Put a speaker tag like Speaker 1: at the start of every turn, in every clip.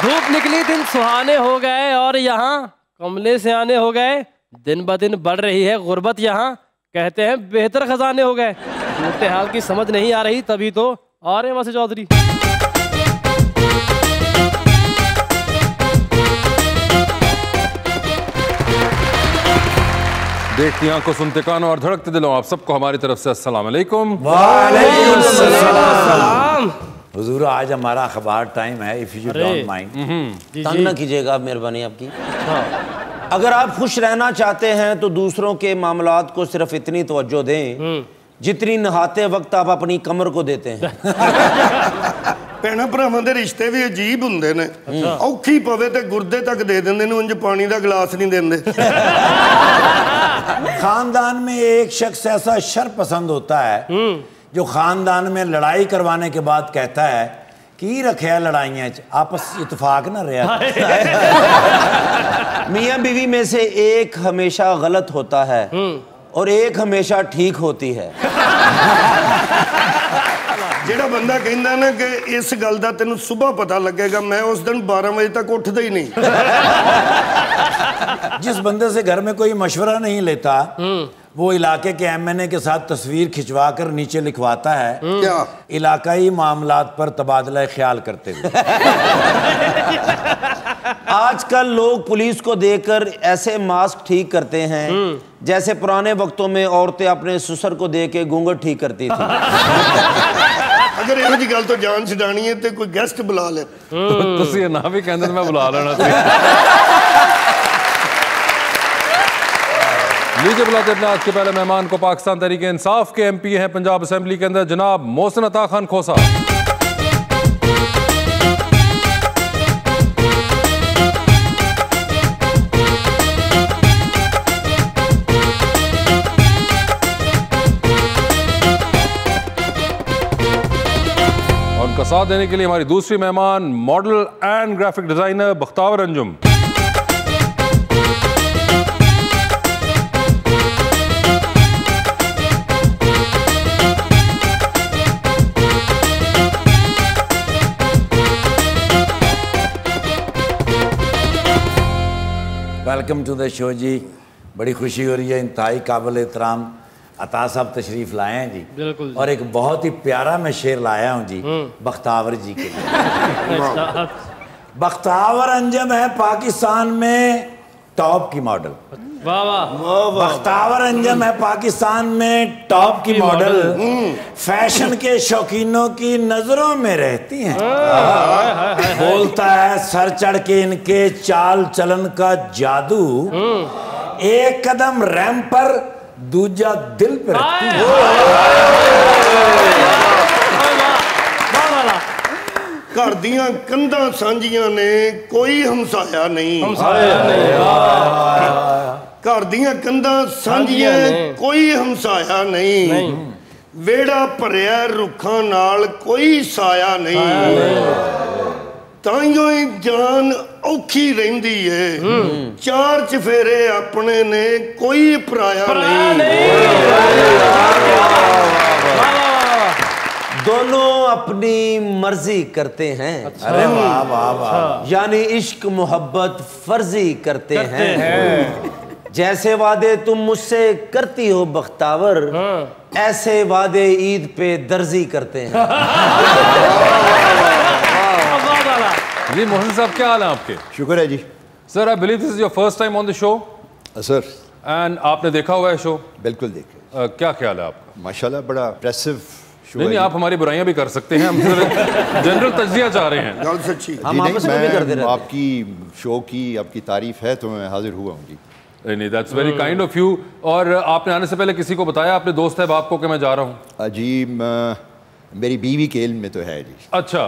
Speaker 1: धूप निकली दिन सुहाने हो गए और यहाँ कमले से आने हो गए। दिन ब दिन बढ़ रही है गुर्बत, यहाँ कहते हैं बेहतर खजाने हो गए। सूरत हाल की समझ नहीं आ रही, तभी तो आ रहे हैं वैसे चौधरी।
Speaker 2: देखती आंखों, सुनते कानों और धड़कते दिलों, आप सबको हमारी तरफ से अस्सलाम वालेकुम।
Speaker 3: वालेकुम सलाम। हुजूर, आज हमारा अखबार टाइम है, इफ यू डोंट माइंड।
Speaker 4: तंग ना कीजिएगा, मेहरबानी आपकी। अगर आप खुश रहना चाहते हैं तो दूसरों के मामलात को सिर्फ इतनी तवज्जो दें जितनी नहाते वक्त आप अपनी कमर को देते हैं।
Speaker 5: ਭੈਣਾਂ ਭਰਾਵਾਂ ਦੇ ਰਿਸ਼ਤੇ ਵੀ ਅਜੀਬ ਹੁੰਦੇ ਨੇ। ਔਖੀ ਪਵੇ ਤੇ ਗੁਰਦੇ ਤੱਕ ਦੇ ਦਿੰਦੇ ਨੇ, ਉਂਝ ਪਾਣੀ ਦਾ ਗਲਾਸ ਨਹੀਂ ਦਿੰਦੇ।
Speaker 3: खानदान में एक शख्स ऐसा शर पसंद होता है जो खानदान में लड़ाई करवाने के बाद कहता है की रखे लड़ाइयाँ आपस इत्तेफाक ना रहा।
Speaker 4: मियाँ बीवी में से एक हमेशा गलत होता है और एक हमेशा ठीक होती है।
Speaker 5: ਜਿਹੜਾ ਬੰਦਾ ਕਹਿੰਦਾ ਨਾ ਕਿ ਇਸ ਗੱਲ ਦਾ ਤੈਨੂੰ ਸਵੇਰ ਪਤਾ ਲੱਗੇਗਾ, मैं उस दिन 12 बजे तक उठता ही नहीं।
Speaker 3: जिस बंदे से घर में कोई मशवरा नहीं लेता वो इलाके के एमएनए के साथ तस्वीर खिंचवा कर नीचे लिखवाता है
Speaker 5: क्या
Speaker 3: इलाकाई मामलात पर तबादला ख्याल करते हुए।
Speaker 4: आजकल लोग पुलिस को देकर ऐसे मास्क ठीक करते हैं जैसे पुराने वक्तों में औरतें अपने ससुर को दे के घूंघट ठीक करती थी।
Speaker 5: अगर ਇਹੋ ਜੀ ਗੱਲ ਤੋਂ ਜਾਨ ਛਡਾਣੀ ਹੈ ਤੇ ਕੋਈ ਗੈਸਟ ਬੁਲਾ ਲੈ।
Speaker 2: ਤੁਸੀਂ ਇਹ ਨਾ ਵੀ ਕਹਿੰਦੇ ਮੈਂ ਬੁਲਾ ਲੈਣਾ ਸੀ। लीजिए बुलाते अपने आज के पहले मेहमान को, पाकिस्तान तहरीक इंसाफ के एमपी हैं पंजाब असेंबली के अंदर, जनाब मोहसिन अता खान खोसा। और उनका साथ देने के लिए हमारी दूसरी मेहमान, model and graphic designer Bakhtawar Anjum.
Speaker 3: Welcome to the show जी, बड़ी खुशी हो रही है, इंतहाई काबिल एहतराम अता साहब तशरीफ लाए हैं जी।
Speaker 1: बिल्कुल।
Speaker 3: और एक बहुत ही प्यारा मैं शेर लाया हूँ जी बख्तावर जी के लिए। बख्तावर अंजुम है पाकिस्तान में टॉप की मॉडल।
Speaker 1: वाह वाह।
Speaker 3: बख्तावर अंजुम है पाकिस्तान में टॉप की मॉडल, फैशन के शौकीनों की नजरों में रहती हैं। बोलता है सर चढ़ के इनके चाल चलन का जादू, एक कदम रैंप पर दूजा दिल पर रखती है।
Speaker 5: घर दियां कंधां सांझियां ने, कोई हमसाया नहीं। घर दियां कंधां सांझियां, कोई हमसाया नहीं। वेड़ा भरिया रुखां नाल, कोई साया नहीं। ताइयों ही जान औखी रहिंदी है, चार चफेरे अपने ने, कोई पराया नहीं।
Speaker 4: दोनों अपनी मर्जी करते हैं।
Speaker 3: अरे वाह वाह वाह।
Speaker 4: यानी इश्क मोहब्बत फर्जी करते हैं। जैसे वादे तुम मुझसे करती हो बख्तावर, ऐसे वादे ईद पे दर्जी करते हैं।
Speaker 2: जी मोहसिन साहब, क्या हाल है आपके?
Speaker 6: शुक्र है जी
Speaker 2: sir, I believe this is your first time on the show.
Speaker 6: Sir
Speaker 2: and आपने देखा हुआ है शो?
Speaker 6: बिल्कुल देखे।
Speaker 2: क्या ख्याल है आपका?
Speaker 6: माशाल्लाह बड़ा इम्प्रेसिव शो
Speaker 2: नहीं, आप हमारी बुराइयां भी कर सकते हैं, हम जनरल तज्जिया चाह रहे हैं।
Speaker 5: गल सच्ची।
Speaker 4: हम आपस में भी करते रहते हैं।
Speaker 6: आपकी शो की आपकी तारीफ है तो मैं हाजिर हुआ हूँ जी।
Speaker 2: नहीं, that's very kind of you. और आपने आने से पहले किसी को बताया, अपने दोस्त है बाप को, कि मैं जा रहा हूँ?
Speaker 6: जी मेरी बीवी के इल्म में तो है जी।
Speaker 2: अच्छा,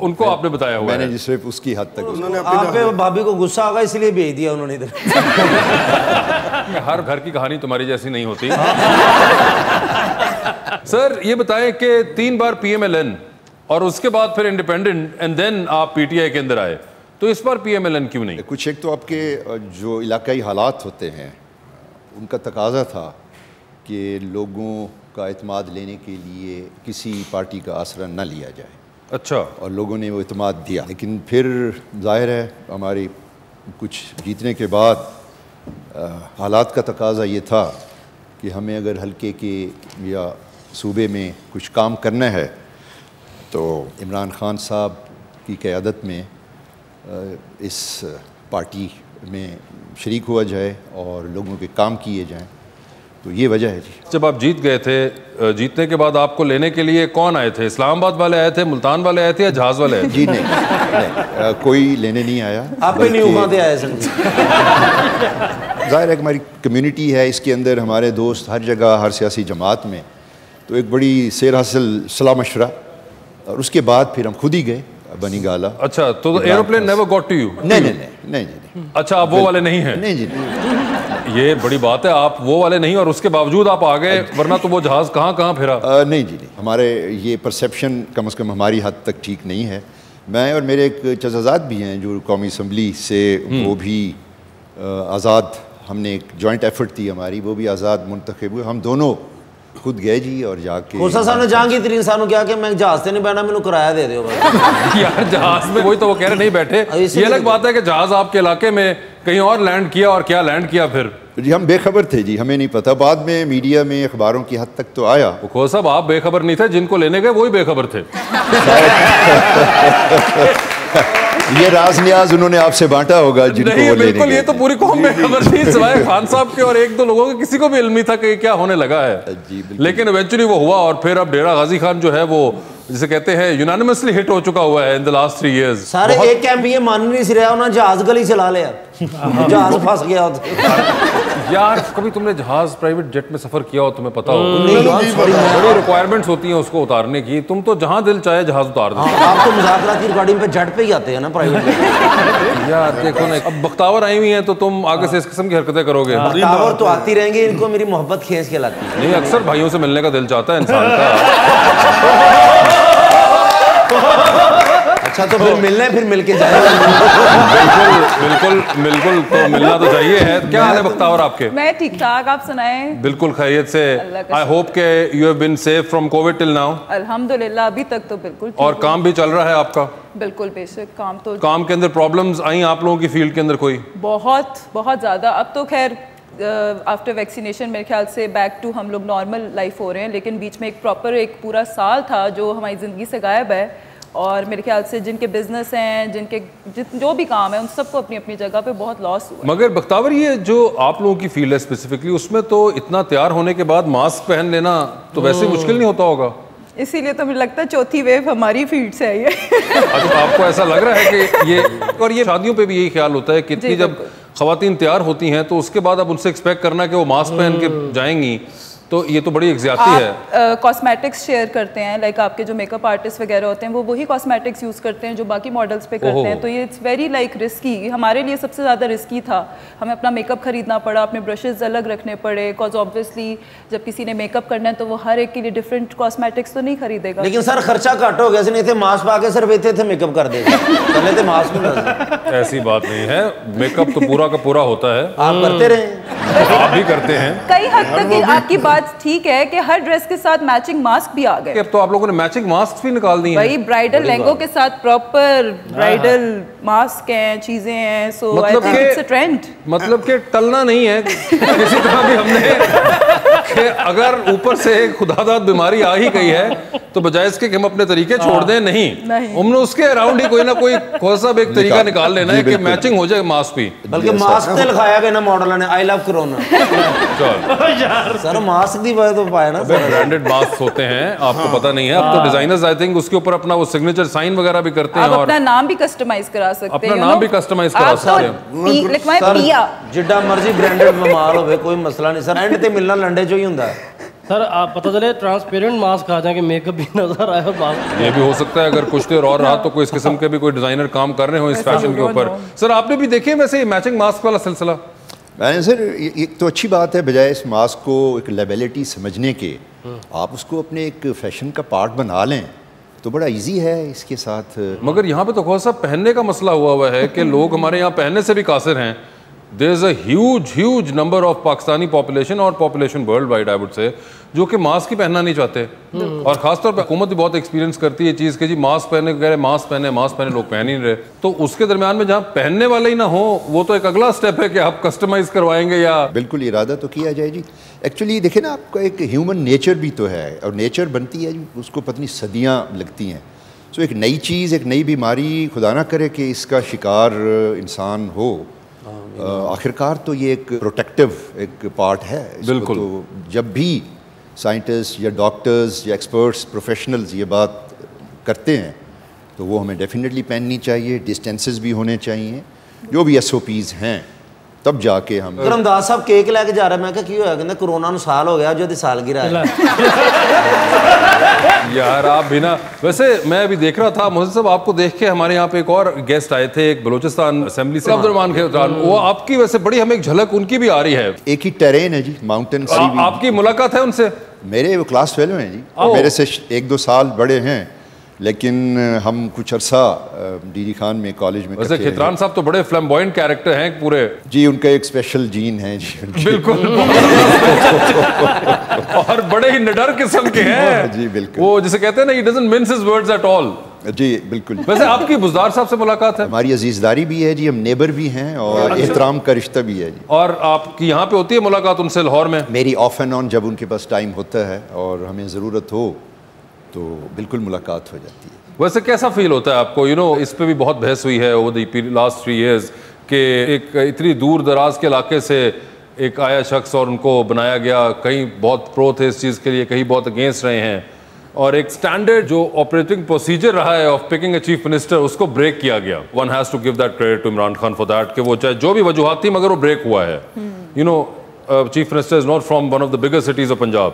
Speaker 2: उनको आपने बताया हुआ
Speaker 6: मैंने
Speaker 2: है?
Speaker 6: जी सिर्फ उसकी हद तक
Speaker 5: उन्होंने
Speaker 4: आप पे भाभी को गुस्सा होगा इसलिए भेज दिया उन्होंने इधर।
Speaker 2: हर घर की कहानी तुम्हारी जैसी नहीं होती। सर ये बताएं कि 3 बार PMLN और उसके बाद फिर इंडिपेंडेंट एंड देन आप PTI के अंदर आए, तो इस बार PMLN क्यों नहीं?
Speaker 6: कुछ एक तो आपके जो इलाकाई हालात होते हैं उनका तकाजा था कि लोगों का एतमाद लेने के लिए किसी पार्टी का आसरा न लिया जाए।
Speaker 2: अच्छा।
Speaker 6: और लोगों ने वो इत्मीनान दिया। लेकिन फिर जाहिर है हमारी कुछ जीतने के बाद हालात का तकाजा ये था कि हमें अगर हल्के के या सूबे में कुछ काम करना है तो इमरान खान साहब की क़यादत में इस पार्टी में शरीक हुआ जाए और लोगों के काम किए जाएं, तो ये वजह है जी।
Speaker 2: जब आप जीत गए थे, जीतने के बाद आपको लेने के लिए कौन आए थे? इस्लामाबाद वाले आए थे, मुल्तान वाले आए थे या जहाज़ वाले आए थे?
Speaker 6: जी नहीं, कोई लेने नहीं आया।
Speaker 4: आप पे नहीं उगाते आए सर।
Speaker 6: ज़ाहिर है कि हमारी कम्युनिटी है, इसके अंदर हमारे दोस्त हर जगह, हर सियासी जमात में, तो एक बड़ी सैर हासिल सलाह मशवरा, और उसके बाद फिर हम खुद ही गए बनी गाला।
Speaker 2: अच्छा, तो aeroplane never got to you?
Speaker 6: नहीं नहीं नहीं नहीं जी।
Speaker 2: अच्छा, आप वो वाले नहीं हैं?
Speaker 6: नहीं जी नहीं।
Speaker 2: ये बड़ी बात है, आप वो वाले नहीं और उसके बावजूद आप आ गए, वरना तो वो जहाज़ कहाँ कहाँ फिरा।
Speaker 6: नहीं जी नहीं, हमारे ये परसेप्शन कम से कम हमारी हद तक ठीक नहीं है। मैं और मेरे एक चचाजाद भी हैं जो कौमी असम्बली से, वो भी आज़ाद, हमने एक जॉइंट एफर्ट थी हमारी, वो भी आज़ाद मुंतखब हुए। हम दोनों खुद गए जी और जाके
Speaker 4: खोसा साहब ने जहांगीर सानू क्या कि मैं जहाज से नहीं बैठना, मैंने किराया दे दो
Speaker 2: यार जहाज में, वही तो वो कह रहे नहीं बैठे। ये अलग बात है कि जहाज आपके इलाके में कहीं और लैंड किया, और क्या लैंड किया फिर?
Speaker 6: जी हम बेखबर थे जी, हमें नहीं पता। बाद में मीडिया में अखबारों की हद तक तो आया।
Speaker 2: खोसा साहब, आप बेखबर नहीं थे, जिनको लेने गए वही बेखबर थे।
Speaker 6: ये राज न्याज उन्होंने आपसे बांटा होगा जिनको
Speaker 2: नहीं,
Speaker 6: वो लेने
Speaker 2: बिल्कुल,
Speaker 6: गए
Speaker 2: ये तो
Speaker 6: थे।
Speaker 2: पूरी कौम में खबर थी, सिवाय खान साहब के और एक दो लोगों के, किसी को भी इल्मी था कि क्या होने लगा है।
Speaker 6: जी बिल्कुल।
Speaker 2: लेकिन इवेंचुअली वो हुआ, और फिर अब डेरा गाजी खान जो है वो जिसे कहते हैं यूनानिमसली हिट हो चुका हुआ है इन द लास्ट 3 years।
Speaker 4: सारे एक कैंप ये मान नहीं रहा, उन्होंने जहाज गली चला लिया, जहाज फंस गया।
Speaker 2: यार कभी तुमने जहाज प्राइवेट जेट में सफर किया हो, तुम्हें पता हो
Speaker 4: नहीं,
Speaker 2: बड़ी रिक्वायरमेंट्स होती हैं उसको उतारने की। तुम तो जहां दिल चाहे जहाज उतार दो।
Speaker 4: आप तो मुज़ाकरात की रिकॉर्डिंग पे जेट पे ही आते हैं ना प्राइवेट।
Speaker 2: यार देखो ना, अब बख्तावर आई हुई हैं तो तुम आगे से इस किस्म की हरकतें करोगे।
Speaker 4: टावर तो आती रहेंगी, इनको मेरी मोहब्बत खींच के लाती है।
Speaker 2: नहीं, अक्सर भाइयों से मिलने का दिल चाहता है इंसान का।
Speaker 4: अच्छा, तो फिर मिलना है, फिर मिलके जाएंगे।
Speaker 2: बिल्कुल बिल्कुल बिल्कुल, तो मिलना तो चाहिए है। क्या हाल है बख्तावर आपके?
Speaker 7: मैं ठीक ठाक, आप सुनाएं?
Speaker 2: बिल्कुल खैरियत से। आई होप के you have been safe from Covid till now.
Speaker 7: अल्हम्दुलिल्लाह, अभी तक तो बिल्कुल ठीक
Speaker 2: और
Speaker 7: हूँ।
Speaker 2: काम भी चल रहा है आपका?
Speaker 7: बिल्कुल बेशक,
Speaker 2: काम के अंदर प्रॉब्लम्स आई आप लोगों की फील्ड के अंदर कोई?
Speaker 7: बहुत बहुत ज़्यादा। अब तो खैर आफ्टर वैक्सीनेशन मेरे ख्याल से बैक टू हम लोग नॉर्मल लाइफ हो रहे हैं, लेकिन बीच में एक पूरा साल था जो हमारी ज़िंदगी से गायब है। और मेरे ख्याल से जिनके बिजनेस हैं, जो भी काम है, उन सबको अपनी अपनी जगह पे बहुत लॉस हुआ।
Speaker 2: मगर बख्तावर, ये जो आप लोगों की फील्ड है स्पेसिफिकली, उसमें तो इतना तैयार होने के बाद मास्क पहन लेना तो वैसे मुश्किल नहीं होता होगा?
Speaker 7: इसीलिए तो मुझे लगता है चौथी वेव हमारी फील्ड से आई है।
Speaker 2: अच्छा, आपको ऐसा लग रहा है कि ये, और ये शादियों पे भी यही ख्याल होता है कि इतनी जब खवातीन तैयार होती हैं तो उसके बाद अब उनसे एक्सपेक्ट करना कि वो मास्क पहन के जाएंगी, तो ये तो बड़ी एग्जैक्टली है।
Speaker 7: कॉस्मेटिक्स शेयर करते हैं, लाइक आपके जो मेकअप आर्टिस्ट वगैरह होते हैं वो वही कॉस्मेटिक्स यूज़ करते हैं जो बाकी मॉडल्स पे करते हैं, तो ये इट्स वेरी लाइक रिस्की। हमारे लिए सबसे ज़्यादा रिस्की था, हमें अपना मेकअप खरीदना पड़ा, अपने ब्रशेज अलग रखने पड़े, बिकॉज ऑब्वियसली जब किसी ने मेकअप करना है तो वो हर एक के लिए डिफरेंट कॉस्मेटिक्स तो नहीं खरीदेगा।
Speaker 4: लेकिन सर खर्चा घट हो गया, नहीं थे मास्क पा के सिर्फ इतने थे मेकअप कर देगा, पहले थे मास्क में।
Speaker 2: ऐसी बात नहीं है, मेकअप तो पूरा का पूरा होता है।
Speaker 4: आप करते रहे,
Speaker 2: आप भी करते हैं
Speaker 7: कई हद तक। आपकी बात ठीक है कि हर ड्रेस के साथ मैचिंग मास्क भी आ गए।
Speaker 2: अब तो आप लोगों ने मैचिंग मास्क भी निकाल दिए हैं।
Speaker 7: भाई ब्राइडल लहंगों के साथ प्रॉपर ब्राइडल मास्क हैं, चीजें हैं, so I think it's a trend.
Speaker 2: मतलब कि टलना नहीं है किसी तरह भी हमने कि अगर ऊपर से खुदादाद बीमारी आ ही गई है तो बजाय इसके कि हम अपने तरीके छोड़ दें, नहीं, हमने उसके अराउंड ही कोई ना कोई खोसा एक तरीका निकाल लेना है कि मैचिंग हो जाए मास्क भी।
Speaker 4: बल्कि मास्क पे लिखाया गया ना मॉडल ने, I love corona. Sir mask दी वजह तो पाया ना,
Speaker 2: ब्रांडेड मास्क होते हैं, आपको पता नहीं है। अब तो डिजाइनर्स आई थिंक उसके ऊपर अपना वो सिग्नेचर साइन वगैरह भी करते हैं,
Speaker 7: आप
Speaker 2: और
Speaker 7: अपना नाम भी कस्टमाइज करा सकते हैं,
Speaker 2: अपना नाम भी कस्टमाइज करा सकते हैं।
Speaker 7: लिखवाएं पिया,
Speaker 4: जिड्डा मर्जी ब्रांडेड माल हो, कोई मसला नहीं सर, एंड ते मिलना लंडे जो ही हुंदा है।
Speaker 1: सर आप पता चले ट्रांसपेरेंट मास्क आ जाए कि मेकअप भी नजर आए और मास्क।
Speaker 2: ये भी हो सकता है, अगर कुछ देर और रहा तो कोई इस किस्म के भी कोई डिजाइनर काम कर रहे हो इस फैशन के ऊपर। सर आपने भी देखे वैसे मैचिंग मास्क वाला सिलसिला?
Speaker 6: मैंने सर एक तो अच्छी बात है, बजाय इस मास्क को एक लेबिलिटी समझने के आप उसको अपने एक फैशन का पार्ट बना लें तो बड़ा इजी है इसके साथ।
Speaker 2: मगर यहाँ पे तो बहुत सा पहनने का मसला हुआ है कि लोग हमारे यहाँ पहनने से भी कासिर हैं, there is a huge number of Pakistani population और population worldwide I would say जो कि मास्क ही पहनना नहीं चाहते, और खासतौर पर हुकूमत भी बहुत एक्सपीरियंस करती है चीज़ कि जी मास्क पहने कह रहे मास्क पहने लोग पहन ही नहीं रहे। तो उसके दरमियान में जहाँ पहनने वाले ही ना हो, वो तो एक अगला स्टेप है कि आप कस्टमाइज करवाएंगे या
Speaker 6: बिल्कुल इरादा तो किया जाए जी। एक्चुअली देखिए ना, आपका एक ह्यूमन नेचर भी तो है, और नेचर बनती है जी उसको पत्नी सदियाँ लगती हैं। सो एक नई चीज़, एक नई बीमारी, खुदा ना करे कि इसका शिकार इंसान हो, आखिरकार तो ये एक प्रोटेक्टिव एक पार्ट है।
Speaker 2: बिल्कुल।
Speaker 6: तो जब भी साइंटिस्ट या डॉक्टर्स या एक्सपर्ट्स प्रोफेशनल्स ये बात करते हैं तो वो हमें डेफिनेटली पहननी चाहिए, डिस्टेंसेस भी होने चाहिए, जो भी SOPs हैं, तब जाके हम।
Speaker 4: रमदास साहब केक लेके जा रहे, मैं क्या की होया, कहते कोरोना ਨੂੰ साल हो गया जो दी सालगिरह है।
Speaker 2: यार आप भी ना, वैसे मैं अभी देख रहा था मोहसिन साहब, आपको देख के हमारे यहाँ पे एक और गेस्ट आए थे, एक बलूचिस्तान असेंबली से अब्दुर्रहमान खेतान, वो आपकी वैसे बड़ी हमें एक झलक उनकी भी आ रही है।
Speaker 6: एक ही टेरेन है जी, माउंटेन।
Speaker 2: आपकी मुलाकात है उनसे?
Speaker 6: मेरे वो क्लास फेलो हैं जी, मेरे से 1-2 साल बड़े हैं, लेकिन हम कुछ अरसा डीडी खान में कॉलेज में।
Speaker 2: वैसे खेतरान साहब तो बड़े फ्लैम्बॉयंट कैरेक्टर हैं पूरे
Speaker 6: जी, उनका एक स्पेशल जीन है जी।
Speaker 2: बिल्कुल। और बड़े ही निडर किस्म के हैं
Speaker 6: जी, बिल्कुल।
Speaker 2: वो जिसे कहते हैं ना, he doesn't mince his words at all।
Speaker 6: जी बिल्कुल।
Speaker 2: वैसे आपकी बुज़दार साहब से मुलाकात है?
Speaker 6: हमारी अजीजदारी भी है जी, हम नेबर भी हैं और एहतराम का रिश्ता भी है जी।
Speaker 2: और आपकी यहाँ पे होती है मुलाकात उनसे लाहौर में?
Speaker 6: मेरी ऑफ एंड ऑन, जब उनके पास टाइम होता है और हमें ज़रूरत हो तो बिल्कुल मुलाकात हो जाती है।
Speaker 2: वैसे कैसा फील होता है आपको? इस पे भी बहुत बहस हुई है ओवर द लास्ट 3 years कि एक इतनी दूर दराज के इलाके से एक आया शख्स और उनको बनाया गया, कहीं बहुत प्रो थे इस चीज़ के लिए, कहीं बहुत अगेंस्ट रहे हैं, और एक स्टैंडर्ड जो ऑपरेटिंग प्रोसीजर रहा है of picking a chief minister, उसको ब्रेक किया गया। One has to give that credit to Imran Khan for that, कि वो चाहे जो भी वजूहात थी मगर वो ब्रेक हुआ है। Chief minister is not from one of the biggest cities of Punjab.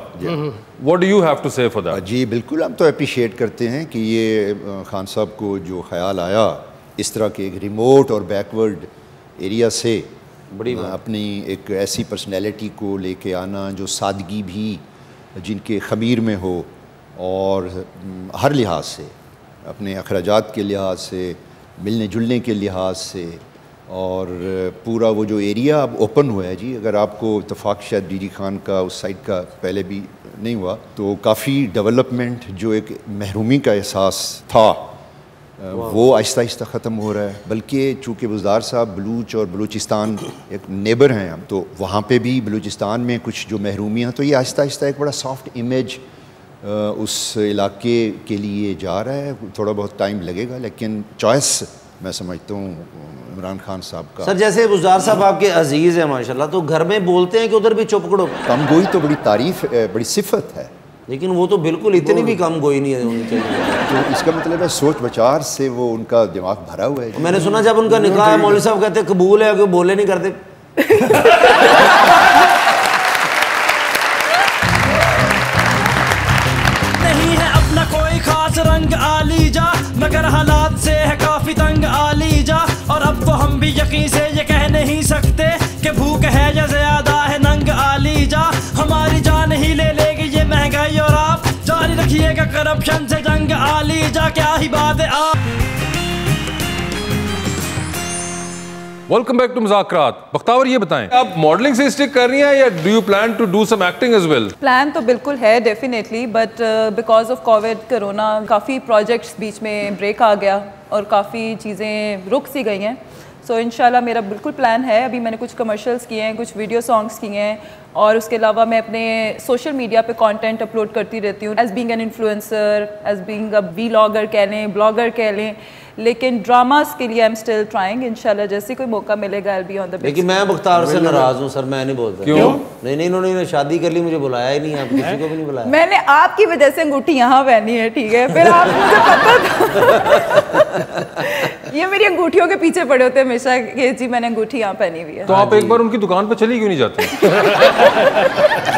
Speaker 2: What do you have to say for that?
Speaker 6: जी बिल्कुल, हम तो अप्रिशिएट करते हैं कि ये खान साहब को जो ख्याल आया इस तरह के एक रिमोट और बैकवर्ड एरिया से बड़ी अपनी एक ऐसी पर्सनैलिटी को लेके आना जो सादगी भी जिनके ख़मीर में हो, और हर लिहाज से, अपने अखराजात के लिहाज से, मिलने जुलने के लिहाज से, और पूरा वो जो एरिया अब ओपन हुआ है जी, अगर आपको इत्तेफाक शायद डीडी खान का उस साइड का पहले भी नहीं हुआ, तो काफ़ी डेवलपमेंट, जो एक महरूमी का एहसास था वो आहिस्ता आहिस्ता ख़त्म हो रहा है। बल्कि चूँकि बुज़दार साहब बलूच और बलूचिस्तान एक नेबर हैं हम, तो वहाँ पे भी बलूचिस्तान में कुछ जो महरूमियाँ, तो ये आहिस्ता आहिस्ता एक बड़ा सॉफ्ट इमेज उस इलाके के लिए जा रहा है। थोड़ा बहुत टाइम लगेगा, लेकिन चॉइस मैं समझता हूँ इमरान खान साहब का।
Speaker 4: सर जैसे बुज़दार साहब आपके अजीज़ हैं माशाल्लाह, तो घर में बोलते हैं कि उधर भी चुप करो?
Speaker 6: कम गोई तो बड़ी तारीफ, बड़ी सिफत है,
Speaker 4: लेकिन वो तो बिल्कुल इतनी भी कम गोई नहीं होनी चाहिए।
Speaker 6: तो इसका मतलब है सोच विचार से वो उनका दिमाग भरा हुआ है।
Speaker 4: मैंने सुना जब उनका निकाह है, मौलवी साहब कहते कबूल है, कि बोले नहीं करते।
Speaker 8: नहीं है अपना कोई खास रंग आलीजा, मगर हालात से है काफी तंग आलीजा, और अब तो हम भी यकीन से ये कह नहीं सकते कि भूख है या ज्यादा है नंग आलीजा। हमारी जान ही ले लेगी ये महंगाई, और आप जारी रखिएगा करप्शन से जंग आलीजा। क्या ही बात है आप।
Speaker 2: Welcome back to Muzakarat. Bakhtawar ये बताएं, आप मॉडलिंग से स्टिक कर रही हैं या do you plan to do some acting as well?
Speaker 7: Plan तो बिल्कुल है definitely, but because of Covid corona काफ़ी प्रोजेक्ट्स बीच में ब्रेक आ गया और काफ़ी चीज़ें रुक सी गई हैं। सो इंशाल्लाह मेरा बिल्कुल प्लान है। अभी मैंने कुछ कमर्शियल्स किए हैं, कुछ वीडियो सॉन्ग्स किए हैं, और उसके अलावा मैं अपने सोशल मीडिया पे कंटेंट अपलोड करती रहती हूँ as being an influencer, as being a vlogger कह लें, ब्लॉगर कह लें। लेकिन ड्रामास के लिए आई एम स्टिल ट्राइंग। इंशाल्लाह जैसे कोई मौका मिलेगा I will be on the big.
Speaker 4: लेकिन मैं बख्तार से नाराज हूँ सर, मैं नहीं बोलता।
Speaker 2: क्यों?
Speaker 4: नहीं, इन्होंने शादी कर ली, मुझे बुलाया ही नहीं, आप किसी को भी नहीं बुलाया।
Speaker 7: मैंने आपकी वजह से अंगूठी यहाँ पहनी है, ठीक है? फिर आप मुझे पता था। ये मेरी अंगूठियों के पीछे पड़े होते हमेशा कि जी मैंने अंगूठी यहाँ पहनी हुई है।
Speaker 2: तो आप एक बार उनकी दुकान पे चली क्यों नहीं जाती?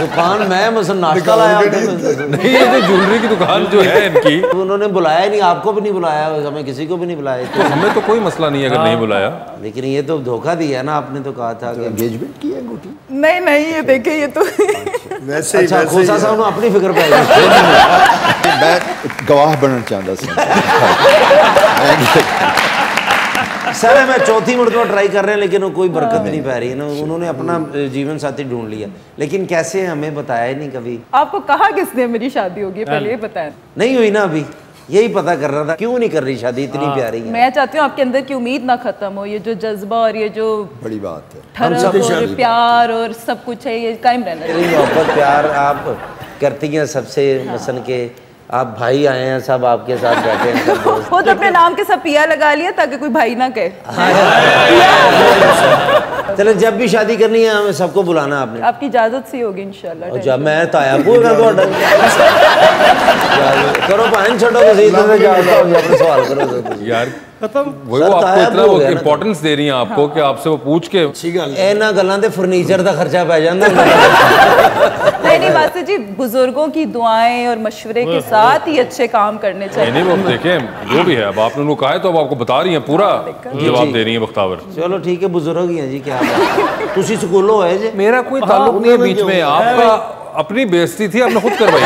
Speaker 4: दुकान मैं मसलन नाश्ता लाया
Speaker 2: नहीं, ये जो ज्वेलरी की दुकान जो है इनकी,
Speaker 4: उन्होंने बुलाया नहीं, आपको भी नहीं बुलाया, हमें किसी को भी नहीं बुलाया।
Speaker 2: तो हमें तो कोई मसला नहीं है अगर नहीं बुलाया।
Speaker 4: लेकिन ये तो धोखा दिया ना आपने, तो कहा था कि
Speaker 6: एंगेजमेंट की है अंगूठी।
Speaker 7: नहीं ये देखे, ये तो
Speaker 5: वैसे ही
Speaker 4: अच्छा खोसा साहब ने अपनी फिक्र पे
Speaker 6: मैं गवाह बनना चाहता
Speaker 4: सर मैं चौथी मरतबा ट्राई कर रहे हैं लेकिन वो कोई बरकत नहीं पा रही है ना। उन्होंने अपना जीवन साथी ढूंढ लिया, लेकिन कैसे हमें बताया ही नहीं कभी।
Speaker 7: आपको कहा किसने मेरी शादी होगी, पहले ये बताएं।
Speaker 4: नहीं हुई ना अभी, यही पता कर रहा था क्यों नहीं कर रही शादी, इतनी प्यारी है।
Speaker 7: मैं चाहती हूँ आपके अंदर की उम्मीद ना खत्म हो, ये जो जज्बा और ये जो
Speaker 6: बड़ी बात है,
Speaker 7: ठरक और प्यार और सब कुछ है, ये कायम रहना चाहिए।
Speaker 4: मोहब्बत प्यार आप करती हैं सबसे, मसन के आप भाई आए हैं, सब आपके साथ बैठे हैं, सब दोस्त।
Speaker 7: खुद अपने नाम के सब पिया लगा लिया ताकि कोई भाई ना कहे।
Speaker 4: चलो जब भी शादी करनी है हमें सबको बुलाना आपने।
Speaker 7: आपकी इजाजत से होगी इंशाल्लाह।
Speaker 4: जब मैं ताया करो पान छोड़ो अपने सवाल करो यार
Speaker 2: खत्म। वो आपको इतना वो इंपॉर्टेंस दे रही हैं आपको कि आपसे वो पूछ के
Speaker 4: इन्हां गल्लां ते फर्नीचर दा खर्चा पै जांदा।
Speaker 7: नहीं वास्ते जी, बुजुर्गों की दुआएं और मशवरे के साथ ही अच्छे काम करने चाहिए।
Speaker 2: नहीं वो देखें जो भी है, अब आपने उन्होंने कहा है तो अब आपको बता रही हैं, पूरा जवाब दे रही हैं बख्तावर।
Speaker 4: चलो ठीक है, बुजुर्ग ही हैं जी, क्या तुसी स्कूलों है जी।
Speaker 2: मेरा कोई ताल्लुक नहीं है बीच में, आपका अपनी बेइज्जती थी आपने खुद करवाई।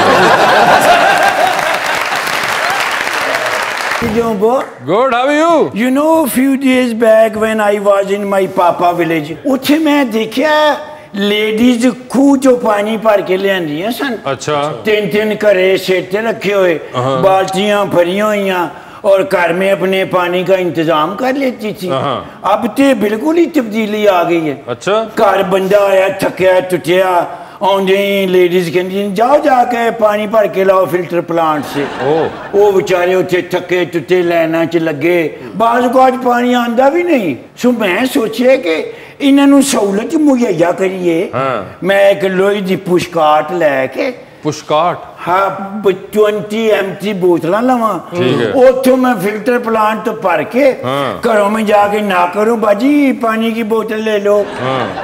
Speaker 2: Good, how are you?
Speaker 3: You know, a few days back when I was in my Papa village, ਉੱਥੇ ਮੈਂ ਦੇਖਿਆ ਲੇਡੀਜ਼ ਖੂਹ ਚੋਂ ਪਾਣੀ ਭਰ ਕੇ ਲਿਆਂਦੀਆਂ ਸਨ।
Speaker 2: अच्छा।
Speaker 3: ਤਿੰਨ ਘਰੇ ਸਿਰ ਤੇ ਰੱਖੇ ਹੋਏ, बाल्टियां भरियां हुई और घर में अपने पानी का इंतजाम कर लेती थी। अब तो बिल्कुल ही तब्दीली आ गई है।
Speaker 2: अच्छा।
Speaker 3: घर बंदा आया थकिया टुटिया, आउंदे ही लेडीज कहती जाओ जाके पानी भर के लाओ फिल्टर प्लांट से। वो बेचारे उत्थे थके टुटे लाइना च लगे, बाज़ को आज पानी आंदा भी नहीं। सो मैं सोचे कि इन्हों सहूलत मुहैया करिए। मैं एक लोहे की पुशकाट लैके,
Speaker 2: पुशकाट
Speaker 3: हाँ 20 MT बोतल लवा, उतो मैं फिल्टर प्लांट तो भर के घरों में जाके ना करूं बाजी पानी की बोतल ले लो,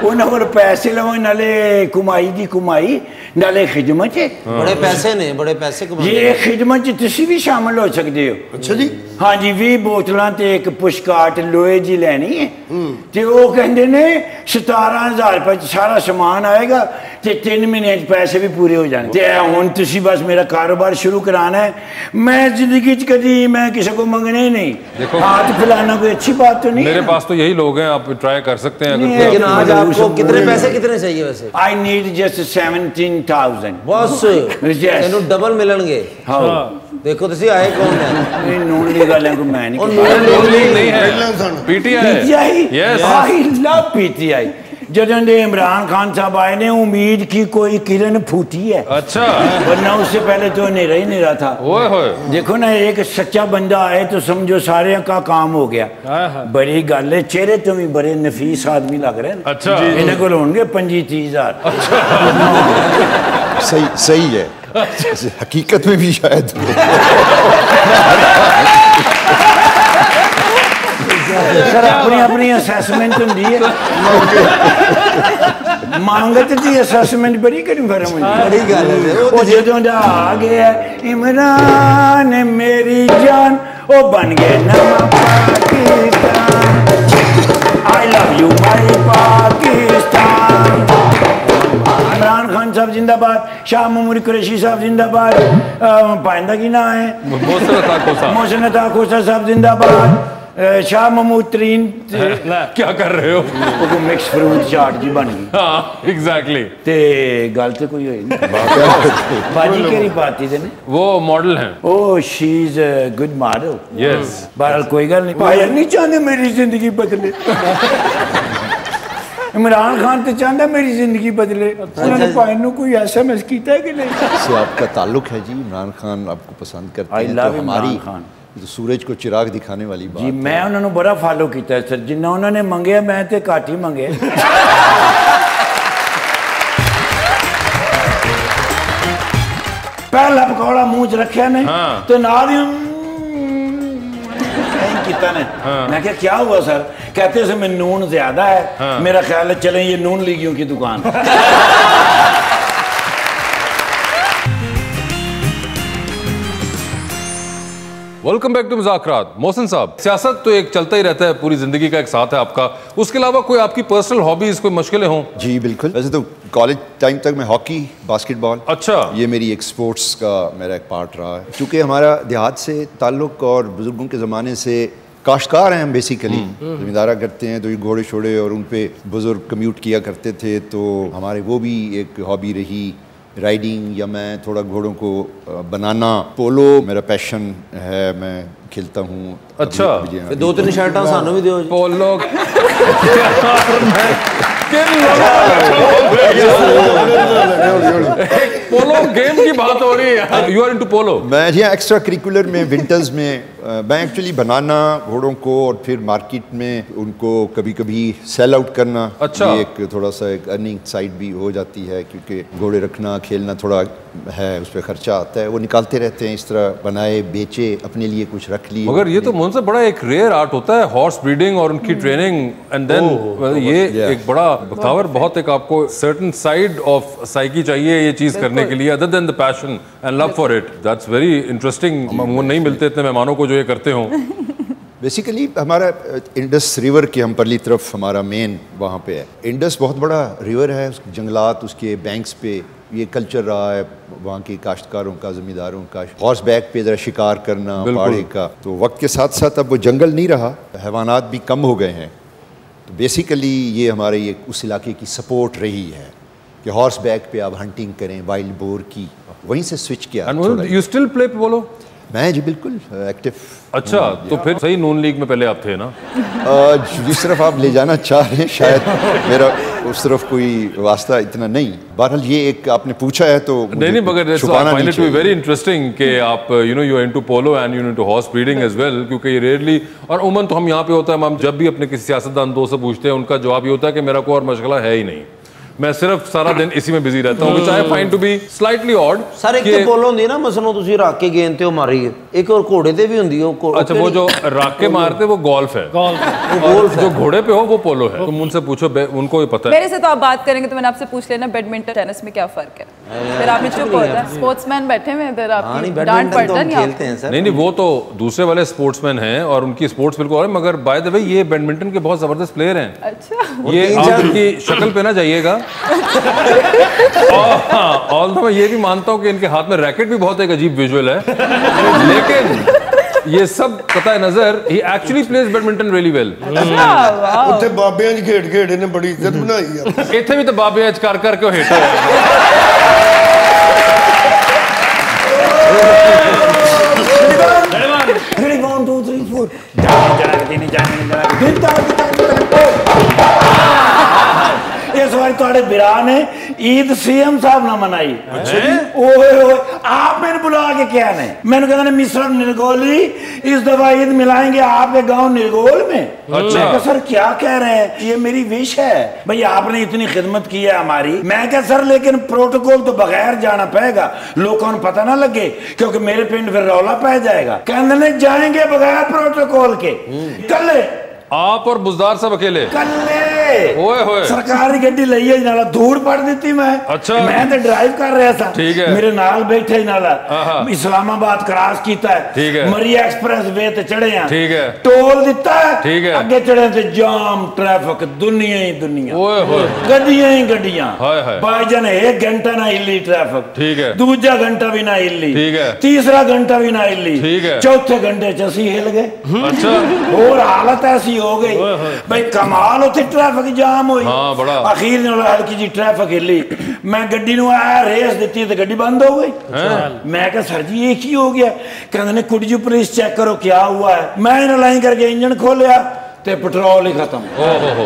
Speaker 3: उन्होंने पैसे लवा, नाले कमाई की कमाई नाले खिदमत है।
Speaker 4: बड़े पैसे ने, बड़े पैसे कमाए।
Speaker 3: ये खिदमत तुसी भी शामिल हो सकते हो।
Speaker 5: अच्छा जी।
Speaker 3: हाँ जी, 20 बोतलों ते एक पुशकाट लोहे जी लेनी है ते वो कहते ने 17,000 रुपए सारा सामान आएगा ते 3 महीने पैसे भी पूरे हो जाने। हुण तुसी बस मेरा कारोबार शुरू कराना है, मैं जिंदगी च कभी मैं किसी को मंगना ही नहीं। हाथ फैलाना कोई अच्छी बात तो नहीं।
Speaker 2: मेरे पास तो यही लोग हैं, आप ट्राई कर सकते हैं।
Speaker 4: लेकिन आज आपको कितने पैसे कितने चाहिए वैसे?
Speaker 3: आई नीड जस्ट 17,000
Speaker 4: बस। तेनू डबल मिलणगे।
Speaker 3: हाँ
Speaker 4: देखो तुसी आए कौन है?
Speaker 3: नून लीग वाले को मैं नहीं,
Speaker 2: नून लीग नहीं है, PTI.
Speaker 3: Yes, I love PTI. जदों इमरान खान साहब आए ने उम्मीद की कोई किरण फूटी है।
Speaker 2: अच्छा।
Speaker 3: वरना उससे पहले तो अंधेरा ही अंधेरा था।
Speaker 2: ओए होए।
Speaker 3: देखो ना, एक सच्चा बंदा आए तो समझो सारे का काम हो गया। बड़ी गल है, चेहरे तो भी बड़े नफीस आदमी लग रहे हैं।
Speaker 2: अच्छा।
Speaker 3: इन्हें को होंगे 25-30,000।
Speaker 6: सही है, हकीकत में भी शायद।
Speaker 3: सर अपनी अपनी असेसमेंट होंगी है, मांगत की असेसमेंट बड़ी करी फर्म होंगी। बड़ी गल है। जो आ गया इमरान मेरी जान, वो बन गए नवा पाकिस्तान। आई लव यू माई पाकिस्तान। इमरान खान साहब जिंदाबाद, शाह महमूद कुरैशी साहब जिंदाबाद, पाइंदा की ना है मोहसिन अता खोसा साहब जिंदाबाद, शाह महमूद तरीन।
Speaker 2: क्या कर रहे हो?
Speaker 3: मिक्स फ्रूट चाट जी बन गई।
Speaker 2: हाँ एग्जैक्टली।
Speaker 3: ते गल तो कोई होई नहीं। बाजी केरी पाती थे ने?
Speaker 2: वो मॉडल हैं।
Speaker 3: ओह she is a good model.
Speaker 2: Yes.
Speaker 3: बहरहाल कोई गल नहीं, पायल नहीं चाहते मेरी जिंदगी बदले। इमरान खान तो चाहता मेरी जिंदगी बदले। उन्होंने पायल नूं कोई SMS किया है कि नहीं?
Speaker 6: से आपका ताल्लुक है जी, इमरान खान आपको पसंद करते हैं तो हमारी तो सूरज को चिराग दिखाने वाली बात
Speaker 3: जी। मैं उन्होंने बड़ा फॉलो किया सर, जिन्ना उन्होंने मंगे मैं तो घट ही मंगे। पहला पकौड़ा मुंह च रखा ने तो नाल किता ने। मैं क्या हुआ सर? कहते से में नून ज्यादा है। मेरा ख्याल है चले ये नून लीगियों की दुकान।
Speaker 2: Welcome back to Muzakarat. Mohsin साहब, सियासत तो एक चलता ही रहता है, पूरी जिंदगी का एक साथ है आपका, उसके अलावा कोई आपकी पर्सनल हॉबीज, कोई मुश्किलें हों?
Speaker 6: जी बिल्कुल। वैसे तो कॉलेज टाइम तक मैं हॉकी, बास्केटबॉल,
Speaker 2: अच्छा,
Speaker 6: ये मेरी एक स्पोर्ट्स का मेरा एक पार्ट रहा है। चूँकि हमारा देहात से ताल्लुक़ और बुजुर्गों के ज़माने से काश्तकार हैं हम बेसिकली, ज़मींदारा करते हैं, तो ये घोड़े शोड़े और उन पे बुज़ुर्ग कम्यूट किया करते थे, तो हमारे वो भी एक हॉबी रही, राइडिंग, या मैं थोड़ा घोड़ों को बनाना, पोलो मेरा पैशन है, मैं खेलता हूँ।
Speaker 4: अच्छा, 2-3 शर्टां सानू भी दियो जी।
Speaker 2: पोलो पोलो गेम की बात हो रही है, यू आर इनटू पोलो।
Speaker 6: मैं जी एक्स्ट्रा करिकुलर में विंटर्स में मैं एक्चुअली बनाना घोड़ों को और फिर मार्केट में उनको कभी कभी सेल आउट करना।
Speaker 2: अच्छा,
Speaker 6: ये एक थोड़ा सा एक अर्निंग साइड भी हो जाती है, क्योंकि घोड़े रखना खेलना थोड़ा है, उस पर खर्चा आता है, वो निकालते रहते हैं, इस तरह बनाए बेचे, अपने लिए कुछ रख लिए।
Speaker 2: मगर ये तो मुझसे बड़ा एक रेयर आर्ट होता है, हॉर्स ब्रीडिंग और उनकी ट्रेनिंग, एंड देन ये एक बड़ा बख्तावर, बहुत एक आपको सर्टेन साइड ऑफ साइकी चाहिए ये चीज करने के लिए, other than the passion and love for it. That's very interesting. नहीं मिलते इतने मेहमानों को जो ये करते हो।
Speaker 6: बेसिकली हमारा इंडस रिवर के हम परली तरफ हमारा मेन वहाँ पे है। इंडस बहुत बड़ा रिवर है, जंगलात उसके बैंक्स पे ये कल्चर रहा है वहाँ के काश्तकारों का, ज़मींदारों का, हॉर्स बैक पे ज़रा शिकार करना पहाड़ी का। तो वक्त के साथ साथ अब वो जंगल नहीं रहा, हैवानात भी कम हो गए हैं, तो बेसिकली ये हमारे ये उस इलाके की सपोर्ट रही है कि हॉर्स बैक पे आप हंटिंग करें वाइल्ड बोर की, वहीं से स्विच किया।
Speaker 2: यू स्टिल प्ले पोलो?
Speaker 6: मैं जी बिल्कुल एक्टिव।
Speaker 2: अच्छा, तो फिर सही नून लीग में पहले आप थे ना?
Speaker 6: जिस तरफ आप ले जाना चाह रहे हैं, शायद मेरा उस तरफ कोई वास्ता इतना नहीं। बहरहाल ये एक आपने पूछा है तो
Speaker 2: नहीं, मगर
Speaker 6: छुपाना नहीं चाहिए।
Speaker 2: वेरी इंटरेस्टिंग कि आप you are into polo and you into horse breeding as well, क्योंकि ये रेयरली, और उमन तो हम यहाँ पे होता है, हम जब भी अपने किसी सियासतदान दोस्त से पूछते हैं, उनका जवाब ये होता है कि मेरा कोई और मशगला है ही नहीं, मैं सिर्फ सारा दिन इसी में बिजी रहता हूँ, which I find to be slightly odd।
Speaker 4: Sir एक तो पोलो होंदी ना, मसलों तुसी रख के गेंद ते मारी है, एक और घोड़े ते भी होंदी है।
Speaker 2: अच्छा, वो जो रख के मारते वो गोल्फ है,
Speaker 7: गोल्फ
Speaker 2: जो घोड़े पे हो वो पोलो है। तुम उनसे पूछो, उनको भी पता है।
Speaker 7: मेरे से तो आप बात करेंगे तो मैंने आपसे पूछ लेना बैडमिंटन टेनिस में क्या फर्क है, फिर आपने चुप हो जाए। स्पोर्ट्समैन बैठे हैं इधर, आपकी डांट पड़ता नहीं।
Speaker 2: नहीं, वो तो दूसरे वाले स्पोर्ट्समैन हैं और उनकी स्पोर्ट्स बिल्कुल और, मगर बाय द वे ये बैडमिंटन के बहुत जबरदस्त प्लेयर हैं।
Speaker 7: अच्छा,
Speaker 2: ये आप इनकी शक्ल पे ना जाइएगा। ऑल मैं ये भी मानता हूँ कि इनके हाथ में रैकेट भी बहुत एक अजीब विजुअल है, लेकिन ये सब पता है नजर, ही actually plays badminton really well.
Speaker 5: ਉੱਥੇ ਬਾਬਿਆਂ 'ਚ ਖੇਡ ਇਹਨੇ ਬੜੀ ਇੱਜ਼ਤ ਬਣਾਈ ਆ।
Speaker 2: ਇੱਥੇ ਵੀ ਤਾਂ ਬਾਬਿਆਂ 'ਚ ਕਰ ਕਰਕੇ ਉਹ ਹਿੱਟ ਹੋਇਆ।
Speaker 3: Ready, 1, 2, 3, 4. इस बार थोड़े बिरा ने ईद सीएम साहब ना मनाई। ओए ओए, आप मैंने बुला के क्या ने, मैंने कहा मिस्र निर्गोली इस दफा ईद मिलाएंगे आपके गांव निर्गोल में। मैं कहा सर क्या कह रहे हैं, ये मेरी विश है भाई, आपने इतनी खिदमत की है हमारी। मैं कहा सर लेकिन प्रोटोकॉल तो बगैर जाना पड़ेगा, लोगों को पता ना लगे, क्योंकि मेरे पिंड फिर रौला पै जाएगा। कहने जाएंगे बगैर प्रोटोकॉल के। कल
Speaker 2: आप और बुजदार सब अकेले?
Speaker 3: कल्ले
Speaker 2: ओए होए,
Speaker 3: सरकारी गड्डी लई है नाला, धूड़ पड़ दी मैं।
Speaker 2: अच्छा,
Speaker 3: मैं तो ड्राइव कर रहा था,
Speaker 2: ठीक है,
Speaker 3: मेरे नाल बैठे नाला इस्लामाबाद क्रॉस कीता है,
Speaker 2: ठीक है,
Speaker 3: मरी एक्सप्रेस वे ते चढ़े हैं,
Speaker 2: ठीक है,
Speaker 3: टोल दिता है,
Speaker 2: ठीक है,
Speaker 3: आगे चढ़े ते जाम ट्रैफिक, दुनिया ही दुनिया,
Speaker 2: ओए होए,
Speaker 3: गड्डियां ही गड्डियां,
Speaker 2: हाय हाय,
Speaker 3: भाईजान 1 घंटा ना हिली ट्रैफिक,
Speaker 2: ठीक है,
Speaker 3: दूसरा घंटा भी ना हिली,
Speaker 2: ठीक है,
Speaker 3: तीसरा घंटा भी ना हिली,
Speaker 2: ठीक है,
Speaker 3: चौथे घंटे च असी हिल गए।
Speaker 2: अच्छा,
Speaker 3: और हालत ऐसी हो गई भाई, कमाल उथे ट्रैफिक जाम हुई।
Speaker 2: हाँ, बड़ा
Speaker 3: अखीर हल्की जी ट्रैफिक हिली, मैं गड्डी नु आया, रेस दी तो गड्डी बंद हो गई। मैं कहा सर जी ये की हो गया, कहते कुछ जी पुलिस चेक करो क्या हुआ है। मैं इन्हें लाइन करके इंजन खोलिया ते पेट्रोल ही खत्म।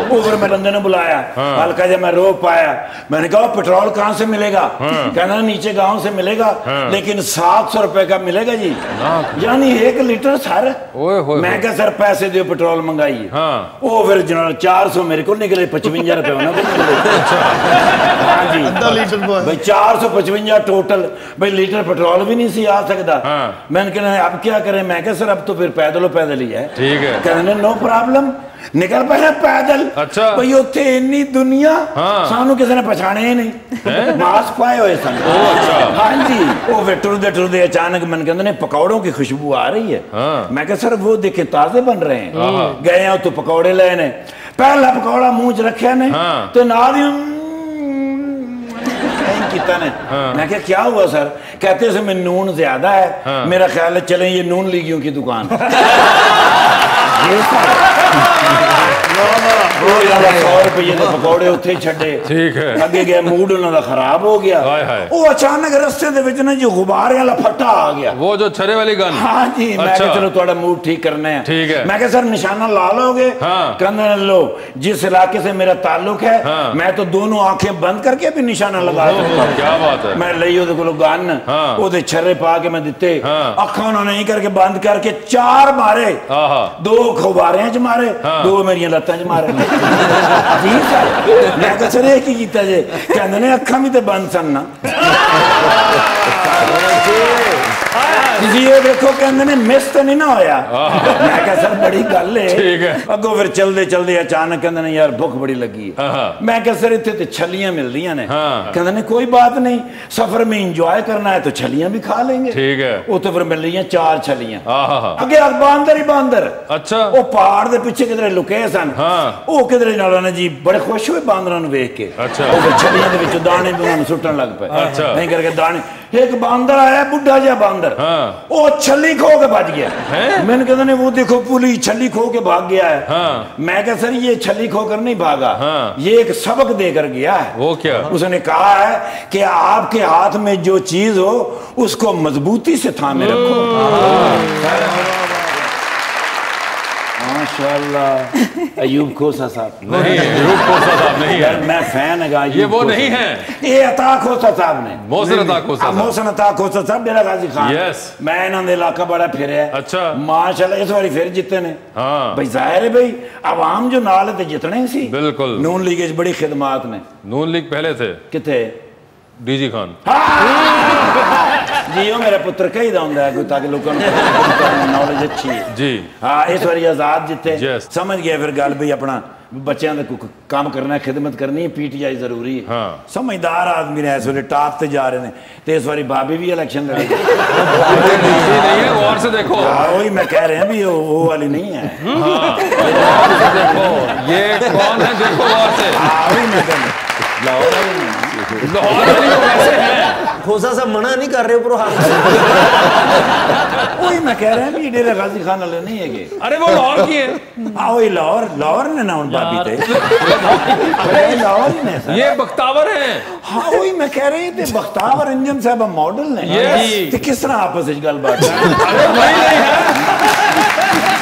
Speaker 3: फिर मैं बंदे ने बुलाया, हल्का जब मैं रो पाया, मैंने कहा पेट्रोल कहाँ से मिलेगा? कहना नीचे गांव से मिलेगा, लेकिन 700 रुपए का मिलेगा जी, यानी 1 लीटर सर। मैं क्या सर पैसे दो पेट्रोल मंगाइए। वो फिर जनाब 400 मेरे को निकले, 55 रुपए हाँ जी, भाई 455 टोटल। भाई लीटर पेट्रोल भी नहीं सी आ सकता। मैंने कहना अब क्या करें, मैं क्या सर अब तो फिर पैदल ही है। कहने नो प्रॉब्लम, निकल पड़े पैदल।
Speaker 2: अच्छा,
Speaker 3: भाई उत्थे इन्नी दुनिया, सानू किसी ने पछाने ही नहीं, मास्क पाए हुए सन। हाँ जी, वो फिर टुरदे अचानक मन कहते पकौड़ों की खुशबू आ रही है। मैं कहा सर वो देखे ताजे बन रहे हैं। गए तो पकौड़े लेने, पहला पकौड़ा मुंह च रखे ने तो नाल मैं क्या हुआ सर? कहते इसमें नून ज्यादा है, मेरा ख्याल है चले ये नून लीगियों की दुकान। 100 रुपये के पकौड़े उत्थे ही छड्डे,
Speaker 2: ठीक है।
Speaker 3: अगे गए, मूड उन्होंने खराब हो गया। वो अचानक रस्ते दे विच ना जी गुब्बारे वाला फट्टा आ गया,
Speaker 2: वो जो छरे वाली गन।
Speaker 3: हाँ जी। मैं कहा चलो थोड़ा मूड ठीक करने हैं,
Speaker 2: ठीक है।
Speaker 3: मैं कहा सर निशाना ला लोगे? कहने लो जिस इलाके से मेरा ताल्लुक है मैं तो दोनों आंखें बंद करके भी निशाना लगा दूंगा।
Speaker 2: क्या बात है।
Speaker 3: मैं लई ओदे कोलों गन, ओदे छर्रे पा के मैं दिते, अखां उन्होंने नहीं करके बंद करके 4 मारे, 2 गुब्बारे च मारे, 2 मेरियां लत्तां च मारे। जी सर। मैं कहा सर की कीता जे? कहंदे ने अखां भी ते बंद सन ना। जी ये देखो कहंदे ने मिस तो नहीं ना होया। मैं कहा सर बड़ी गल है।
Speaker 2: ठीक है।
Speaker 3: अगो फिर चलदे चलदे अचानक कहंदे ने यार भुख बड़ी लगी है। मैं कहा सर इत्थे ते छलियां मिल रही ने। कहंदे ने कोई बात नहीं, सफर में एंजॉय करना है तो छलियां भी खा लेंगे।
Speaker 2: ठीक है।
Speaker 3: उत्थे फिर मिल रही 4 छलियां, अगे बांदर ही बांदर। अच्छा। वो पहाड़ दे पीछे किधरे लुके सन, वो किधरे नालों ने जी बड़े खुश हुए बांदरां नूं वेख के। अच्छा। वो छलियां दे विचों दाने भी उन्हां नूं सुट्टण लग पे। अच्छा। नहीं करके दाने, एक बांदर आया बुढ़ा जिहा बांदर, वो छली खो के भज गया। मैंने कहते ने वो देखो पुलिस छली खो के भाग गया है। मैं कहा सर ये छली खोकर नहीं भागा, ये एक सबक देकर गया है। वो क्या? उसने कहा है कि आपके हाथ में जो चीज हो उसको मजबूती से थामे रखो। माशाल्लाह। अयूब खोसा साहब
Speaker 2: नहीं, अयूब खोसा साहब नहीं है।
Speaker 3: मैं फैन है।
Speaker 2: ये वो नहीं है,
Speaker 3: ये अता खोसा साहब ने,
Speaker 2: मोहसिन अता खोसा साहब।
Speaker 3: मोहसिन अता खोसा साहब डेरा गाजी खान।
Speaker 2: यस।
Speaker 3: मैं इन्हां दे इलाका बड़ा फिरया। अच्छा। माशाल्लाह इस बारी फिर जीते ने। हाँ भाई जाहिर है भाई अवाम जो नाल ते जितने ही सी। बिल्कुल। नून लीग इच बड़ी खिदमात ने।
Speaker 2: नून लीग पहले थे किथे? डीजी खान।
Speaker 3: जी वो मेरा पुत्र कही दा हुंदा है ताकि लोगों को नॉलेज अच्छी है जी। हाँ इस बारी आजाद जिते, समझ गए फिर गल भी अपना बच्चों का काम करना है, खिदमत करनी है, पीटीआई जरूरी है। हाँ। समझदार आदमी ने इस वे टॉप से जा रहे हैं, तो इस बारी भाभी भी इलेक्शन लड़ेगी।
Speaker 2: गौर से देखो।
Speaker 3: वही मैं कह रहे हैं भी वो वाली नहीं है।
Speaker 2: देखो ये कौन है, देखो गौर से।
Speaker 3: वही मैं कह
Speaker 4: खोसा साहब मना नहीं कर रहे ऊपर हाथ।
Speaker 3: वही मैं कह रहा हूँ डेरा गाजी खान वाले नहीं है।
Speaker 2: अरे वो लाहौर की है।
Speaker 3: हाँ वही लाहौर ने ना उन भाभी थे। लाहौर ही ने।
Speaker 2: ये बख्तावर है।
Speaker 3: हाँ वही मैं कह रही थी बख्तावर इंजन साहब मॉडल ने। तो किस तरह आपस में गलबात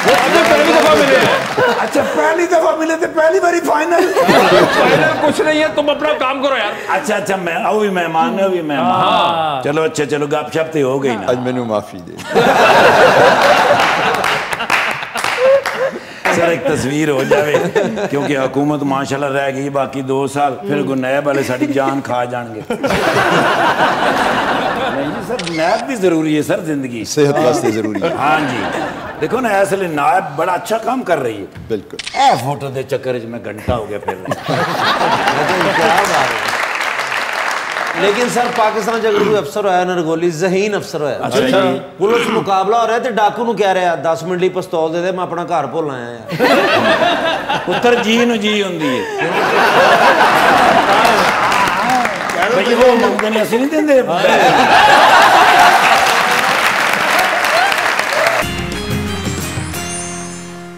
Speaker 2: पहली दफा मिले हैं।
Speaker 3: अच्छा पहली दफा मिले थे, पहली बारी फाइनल।
Speaker 2: फाइनल कुछ नहीं है, तुम अपना काम करो यार।
Speaker 3: अच्छा अच्छा मैं वो भी मेहमान है, वो भी मेहमान। चलो अच्छा चलो गपशप तो हो गई ना।
Speaker 6: आज मैंने माफी दे।
Speaker 3: सर एक तस्वीर हो जाए क्योंकि हुकूमत माशाल्लाह रह गई बाकी 2 साल, फिर नैब वाले साड़ी जान खा जाएंगे। नहीं सर नैब भी जरूरी है सर, जिंदगी
Speaker 6: सेहत वास्ते जरूरी है।
Speaker 3: हाँ जी देखो ना इसलिए नायब बड़ा अच्छा काम कर रही है।
Speaker 6: बिल्कुल।
Speaker 3: ए फोटो दे चक्कर में घंटा हो गया फिर।
Speaker 4: लेकिन सर पाकिस्तान च अगर कोई अफसर होया नरगोली जहीन अफसर होया, अच्छा पुलिस मुकाबला हो रहा है तो डाकू नु कह रहा है 10 मिनट ली पिस्तौल दे दे मैं अपना घर भुल आया यार।
Speaker 3: पुत्र जी नु जी हुंदी है भाई वो मंगते ने असि नहीं देंदे।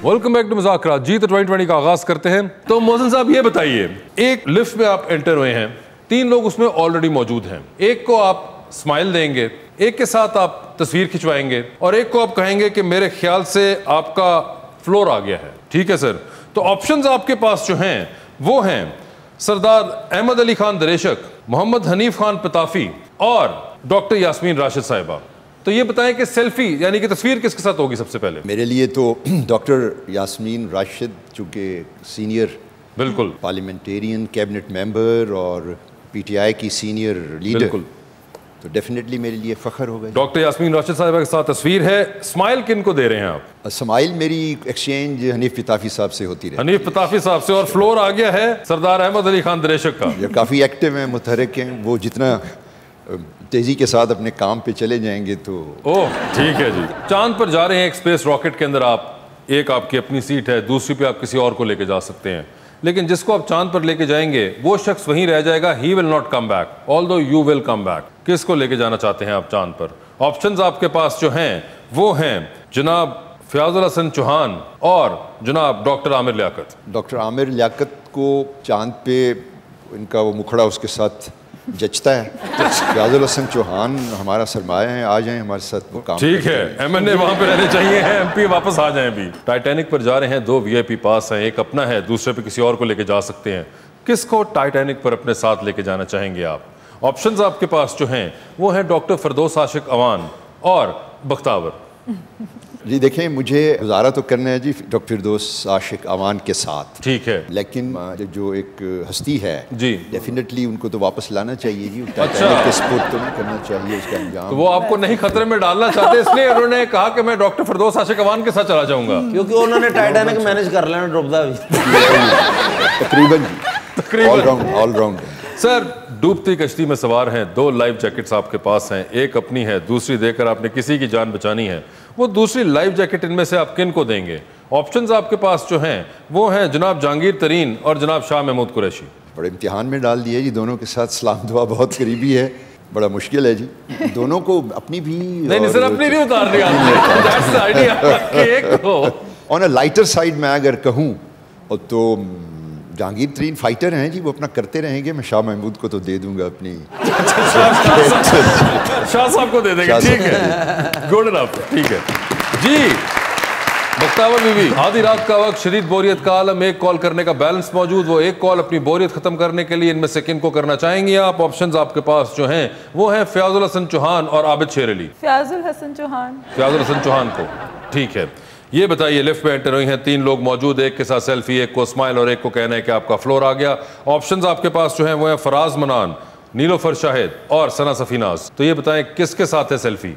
Speaker 2: वेलकम बैक टू मुज़ाकरात जी। तो 2020 का आगाज करते हैं। तो मोहसिन साहब ये बताइए, एक लिफ्ट में आप एंटर हुए हैं, 3 लोग उसमें ऑलरेडी मौजूद हैं। एक को आप स्माइल देंगे, एक के साथ आप तस्वीर खिंचवाएंगे और एक को आप कहेंगे कि मेरे ख्याल से आपका फ्लोर आ गया है। ठीक है सर। तो ऑप्शंस आपके पास जो हैं वो हैं सरदार अहमद अली खान दरेशक, मोहम्मद हनीफ खान पताफी और डॉक्टर यास्मीन राशिद साहिबा। तो ये बताएं कि सेल्फी यानी कि तस्वीर किसके साथ होगी सबसे पहले?
Speaker 6: मेरे लिए तो डॉक्टर यास्मीन राशिद चूँकि सीनियर
Speaker 2: बिल्कुल
Speaker 6: पार्लियामेंटेरियन कैबिनेट मेंबर और पीटीआई की सीनियर लीडर, तो डेफिनेटली मेरे लिए फ़ख्र होगा।
Speaker 2: डॉक्टर यास्मीन राशिद साहिबा के साथ तस्वीर है। स्माइल किन को दे रहे हैं आप?
Speaker 6: स्माइल मेरी एक्सचेंज हनीफ पताफी साहब से होती रही।
Speaker 2: हनीफ पताफी साहब से। और फ्लोर आ गया है सरदार अहमद अली खान दरेशक का।
Speaker 6: ये काफ़ी एक्टिव हैं, मुतहरिक हैं, वो जितना तेजी के साथ अपने काम पे चले जाएंगे तो।
Speaker 2: ओह ठीक है जी। चांद पर जा रहे हैं एक स्पेस रॉकेट के अंदर आप, एक आपकी अपनी सीट है, दूसरी पे आप किसी और को लेके जा सकते हैं, लेकिन जिसको आप चांद पर लेके जाएंगे वो शख्स वहीं रह जाएगा। He will not come back although you will come back. किसको लेके जाना चाहते हैं आप चांद पर? ऑप्शंस आपके पास जो हैं वो हैं जनाब फयाजुल हसन चौहान और जनाब डॉक्टर आमिर लियाकत।
Speaker 6: डॉक्टर आमिर लियाकत को चांद पे इनका वो मुखड़ा उसके साथ जचता है। फयाजुल हसन चौहान हमारा सरमाया है, आ जाएं हमारे साथ वो काम।
Speaker 2: ठीक है, एमएनए वहां पे रहने चाहिए हैं, एमपी वापस आ जाएं। भी टाइटैनिक पर जा रहे हैं, 2 वीआईपी पास हैं, एक अपना है, दूसरे पे किसी और को लेके जा सकते हैं। किसको टाइटैनिक पर अपने साथ लेके जाना चाहेंगे आप? ऑप्शंस आपके पास जो हैं वो हैं डॉक्टर फिरदौस आशिक अवान और बख्तावर।
Speaker 6: जी देखें, मुझे गुजारा तो करना है जी डॉक्टर फिरदौस आशिक अवान के साथ,
Speaker 2: ठीक है,
Speaker 6: लेकिन जो एक हस्ती है
Speaker 2: जी,
Speaker 6: डेफिनेटली उनको तो वापस लाना चाहिए जी।
Speaker 2: अच्छा,
Speaker 6: के सपोर्ट तो नहीं करना चाहिए उसका अंजाम।
Speaker 2: तो वो आपको नहीं खतरे में डालना चाहते, इसलिए उन्होंने कहा कि मैं डॉक्टर फिरदौस आशिक अवान के साथ चला जाऊंगा,
Speaker 4: क्योंकि उन्होंने टाइटैनिक मैनेज कर लेना डूबता भी।
Speaker 6: तकरीबन ऑलराउंड।
Speaker 2: सर, डूबती कश्ती में सवार हैं, 2 लाइफ जैकेट्स आपके पास हैं, एक अपनी है, दूसरी देकर आपने किसी की जान बचानी है। वो दूसरी लाइफ जैकेट इनमें से आप किन को देंगे? ऑप्शंस आपके पास जो हैं वो हैं जनाब जहांगीर तरीन और जनाब शाह महमूद कुरैशी।
Speaker 6: बड़े इम्तिहान में डाल दिए जी, दोनों के साथ सलाम दुआ बहुत करीबी है, बड़ा मुश्किल है जी। दोनों को अपनी भी
Speaker 2: नहीं सर, अपनी नहीं उतार रही आपने।
Speaker 6: ऑन अ लाइटर साइड मैं अगर कहूँ तो जहांगीर तरीन फाइटर हैं जी, वो अपना करते रहेंगे। मैं शाह महमूद को तो दे दूंगा अपनी।
Speaker 2: शाह साहब को दे देंगे, ठीक है, गुड इनफ, ठीक है जी। बख्तावर बीवी, आधी रात का वक्त, शदीद बोरियत का आलम, एक कॉल करने का बैलेंस मौजूद, वो एक कॉल अपनी बोरियत खत्म करने के लिए इनमें से किन को करना चाहेंगे आप? ऑप्शंस आपके पास जो हैं वो हैं फयाजुल हसन चौहान और आबिद शेर अली।
Speaker 7: फयाजुल हसन चौहान।
Speaker 2: फयाजुल हसन चौहान को, ठीक है। ये बताइए, लिफ्ट में एंटर हुई हैं, 3 लोग मौजूद, एक के साथ सेल्फी, एक को स्माइल और एक को कहना है कि आपका फ्लोर आ गया। ऑप्शंस आपके पास जो हैं वो हैं फराज मनान, नीलोफर शाहिद और सना सफीनाज। तो ये बताएं किसके साथ है सेल्फी?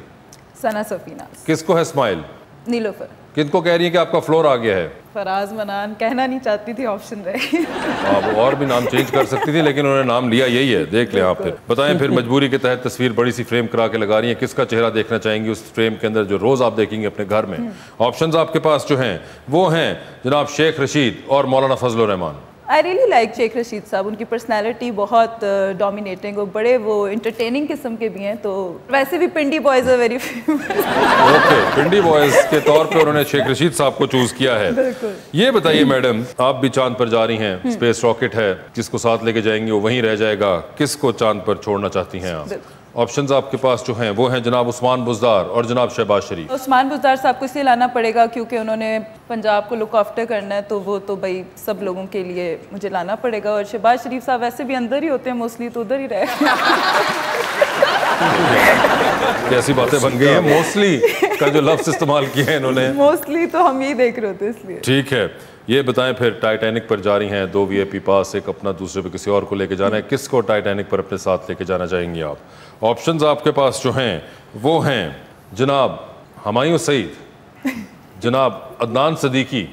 Speaker 7: सना सफीनाज।
Speaker 2: किसको है स्माइल?
Speaker 7: नीलोफर।
Speaker 2: किनको कह रही है कि आपका फ्लोर आ गया है?
Speaker 7: फराज मनान। कहना नहीं चाहती थी, ऑप्शन रहे।
Speaker 2: आप और भी नाम चेंज कर सकती थी, लेकिन उन्होंने नाम लिया यही है, देख लें आप। फिर बताएं, फिर मजबूरी के तहत तस्वीर बड़ी सी फ्रेम करा के लगा रही है, किसका चेहरा देखना चाहेंगी उस फ्रेम के अंदर जो रोज आप देखेंगे अपने घर में? ऑप्शंस आपके पास जो हैं वो हैं जनाब शेख रशीद और Maulana Fazal Rehman.
Speaker 7: I really like Sheikh Rashid साहब, उनकी पर्सनैलिटी बहुत डोमिनेटिंग और बड़े वो इंटरटेनिंग किस्म के भी हैं, तो वैसे भी Pindi boys are very
Speaker 2: okay, Pindi boys के तौर पे उन्होंने शेख रशीद साहब को चूज किया है। ये बताइए मैडम, आप भी चांद पर जा रही हैं, स्पेस रॉकेट है, जिसको साथ लेके जाएंगी वो वहीं रह जाएगा, किसको चांद पर छोड़ना चाहती हैं आप? ऑप्शंस आपके पास जो हैं वो हैं जनाब उस्मान बुज़दार और जनाब शहबाज शरीफ।
Speaker 7: उस्मान बुज़दार साहब को इसलिए लाना पड़ेगा क्योंकि उन्होंने पंजाब को लुक आफ्टर करना है, तो वो तो भाई सब लोगों के लिए मुझे लाना पड़ेगा। और शहबाज शरीफ साहब वैसे भी अंदर ही होते हैं मोस्टली, तो उधर ही रहे।
Speaker 2: कैसी बातें बन गई हैं, मोस्टली का जो लफ्ज इस्तेमाल किया है इन्होंने।
Speaker 7: मोस्टली तो हम यही देख रहे होते हैं इसलिए।
Speaker 2: ठीक है, ये बताएं फिर टाइटैनिक पर जा रही हैं, 2 वीआईपी पास, एक अपना, दूसरे पे किसी और को लेके जाना है, किसको टाइटैनिक पर अपने साथ लेके जाना चाहेंगी आप? ऑप्शंस आपके पास जो हैं वो हैं जनाब हुमायूं सईद, जनाब अदनान सदीकी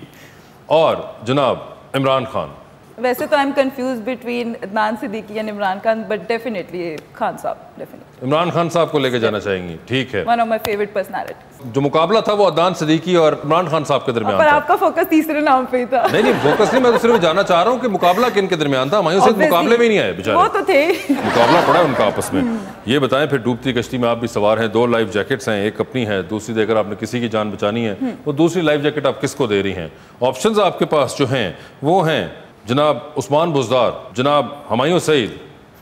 Speaker 2: और जनाब इमरान खान।
Speaker 7: वैसे तो I am confuse between Adnan Siddiqui and Imran Khan, but definitely Khan साहब, डेफिनेटली
Speaker 2: इमरान खान साहब को लेके जाना चाहेंगी, ठीक है।
Speaker 7: One of my favourite personalities.
Speaker 2: जो मुकाबला था वो अदनान सिद्दीकी और इमरान खान साहब के दरमियान
Speaker 7: पर
Speaker 2: था।
Speaker 7: आपका फोकस तीसरे नाम पे ही था।
Speaker 2: नहीं फोकस नहीं, मैं तो सिर्फ जानना चाह रहा हूँ कि मुकाबला किन के दरमियान था? हुमायूं सईद मुकाबले में ही नहीं आए बेचारे,
Speaker 7: वो तो थे,
Speaker 2: मुकाबला पड़ा है उनका आपस में। ये बताएं फिर, डूबती कश्ती में आप भी सवार हैं, 2 लाइफ जैकेट्स हैं, एक अपनी है, दूसरी देकर आपने किसी की जान बचानी है, वो दूसरी लाइफ जैकेट आप किसको दे रही हैं? ऑप्शंस आपके पास जो हैं वो हैं जनाब उस्मान बुज़दार, जनाब हुमायूं सईद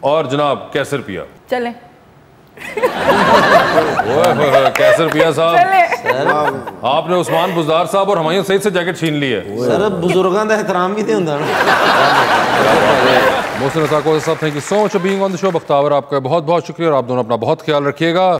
Speaker 2: और जनाब कैसर पिया।
Speaker 7: चलें।
Speaker 2: कैसर पिया साहब, आपने उस्मान बुज़दार साहब और हुमायूं सईद से जैकेट छीन ली है।
Speaker 4: सर बुजुर्गों का एहतराम भी तो होता है।
Speaker 2: मोहसिन रज़ा को thank you so much for being on the show. Bakhtawar, आपका बहुत बहुत शुक्रिया और आप दोनों अपना बहुत ख्याल रखिएगा।